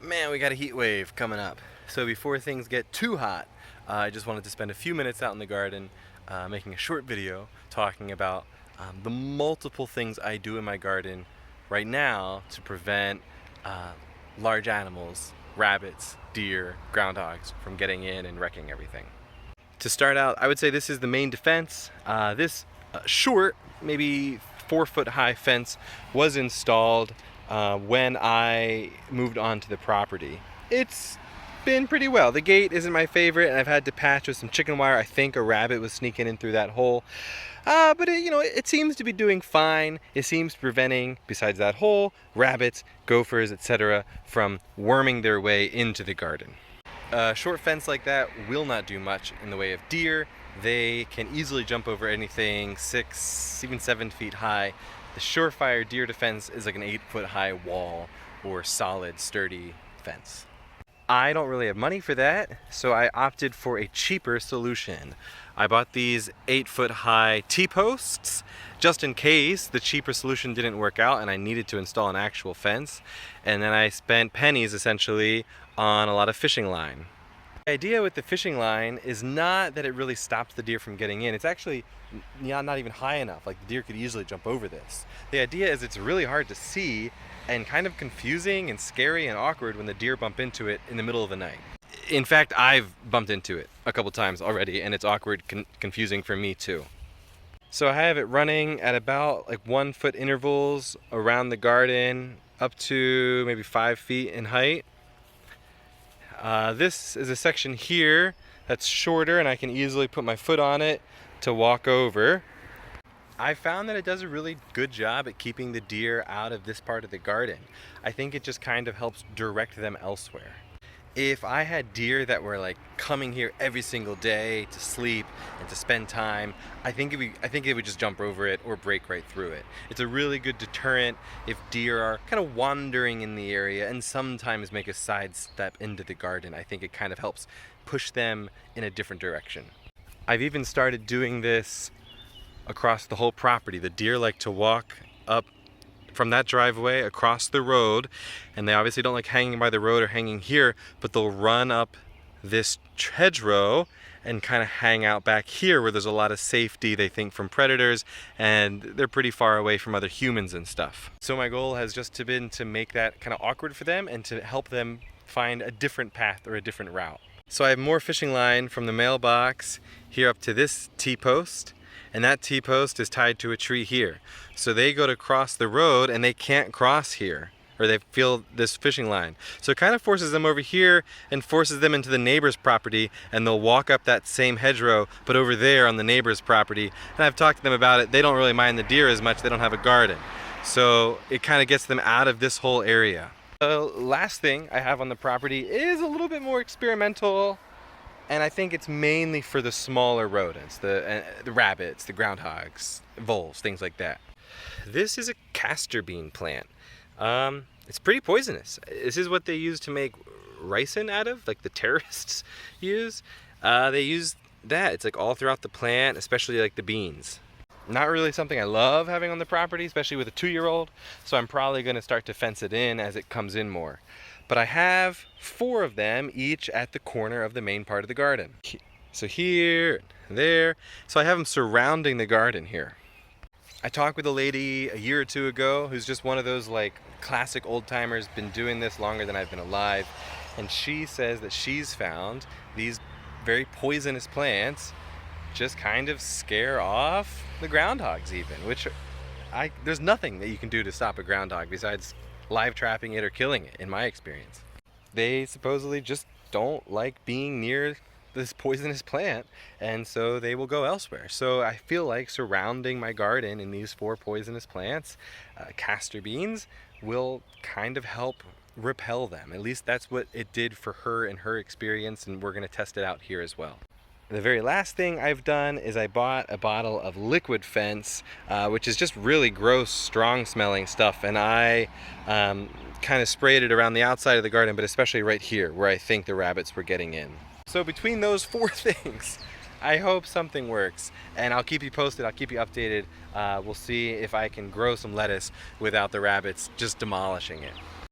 Man, we got a heat wave coming up. So before things get too hot, I just wanted to spend a few minutes out in the garden making a short video talking about the multiple things I do in my garden right now to prevent large animals, rabbits, deer, groundhogs from getting in and wrecking everything. To start out, I would say this is the main defense. This short, maybe 4-foot high fence was installed when I moved onto the property. It's been pretty well. The gate isn't my favorite, and I've had to patch with some chicken wire. I think a rabbit was sneaking in through that hole. But it seems to be doing fine. It seems to be preventing, besides that hole, rabbits, gophers, etc. from worming their way into the garden. A short fence like that will not do much in the way of deer. They can easily jump over anything 6, even 7 feet high. The surefire deer defense is like an 8-foot high wall or solid, sturdy fence. I don't really have money for that, so I opted for a cheaper solution. I bought these 8-foot high T-posts just in case the cheaper solution didn't work out and I needed to install an actual fence. And then I spent pennies essentially on a lot of fishing line. The idea with the fishing line is not that it really stops the deer from getting in. It's actually not even high enough. Like, the deer could easily jump over this. The idea is it's really hard to see and kind of confusing and scary and awkward when the deer bump into it in the middle of the night. In fact, I've bumped into it a couple times already, and it's awkward, confusing for me too. So I have it running at about like 1-foot intervals around the garden, up to maybe 5 feet in height. This is a section here that's shorter, and I can easily put my foot on it to walk over. I found that it does a really good job at keeping the deer out of this part of the garden. I think it just kind of helps direct them elsewhere. If I had deer that were like coming here every single day to sleep and to spend time, I think it would just jump over it or break right through it. It's a really good deterrent if deer are kind of wandering in the area and sometimes make a sidestep into the garden. I think it kind of helps push them in a different direction. I've even started doing this across the whole property. The deer like to walk up from that driveway across the road, and they obviously don't like hanging by the road or hanging here, but they'll run up this hedgerow and kind of hang out back here where there's a lot of safety, they think, from predators, and they're pretty far away from other humans and stuff. So my goal has just been to make that kind of awkward for them and to help them find a different path or a different route. So I have more fishing line from the mailbox here up to this T-post, and that T-post is tied to a tree here. So they go to cross the road and they can't cross here, or they feel this fishing line. So it kind of forces them over here and forces them into the neighbor's property, and they'll walk up that same hedgerow, but over there on the neighbor's property. And I've talked to them about it. They don't really mind the deer as much. They don't have a garden. So it kind of gets them out of this whole area. The last thing I have on the property is a little bit more experimental, and I think it's mainly for the smaller rodents, the rabbits, the groundhogs, voles, things like that. This is a castor bean plant. It's pretty poisonous. This is what they use to make ricin out of, like the terrorists use. They use that. It's like all throughout the plant, especially like the beans. Not really something I love having on the property, especially with a 2-year-old, so I'm probably going to start to fence it in as it comes in more. But I have 4 of them, each at the corner of the main part of the garden. So here, there. So I have them surrounding the garden here. I talked with a lady a year or 2 ago who's just one of those like classic old timers, been doing this longer than I've been alive. And she says that she's found these very poisonous plants just kind of scare off the groundhogs even, which there's nothing that you can do to stop a groundhog besides live trapping it or killing it, in my experience. They supposedly just don't like being near this poisonous plant, and so they will go elsewhere. So I feel like surrounding my garden in these 4 poisonous plants, castor beans, will kind of help repel them. At least that's what it did for her in her experience, and we're going to test it out here as well. The very last thing I've done is I bought a bottle of liquid fence, which is just really gross, strong smelling stuff, and I kind of sprayed it around the outside of the garden, but especially right here where I think the rabbits were getting in. So between those 4 things, I hope something works, and I'll keep you posted, I'll keep you updated. We'll see if I can grow some lettuce without the rabbits just demolishing it.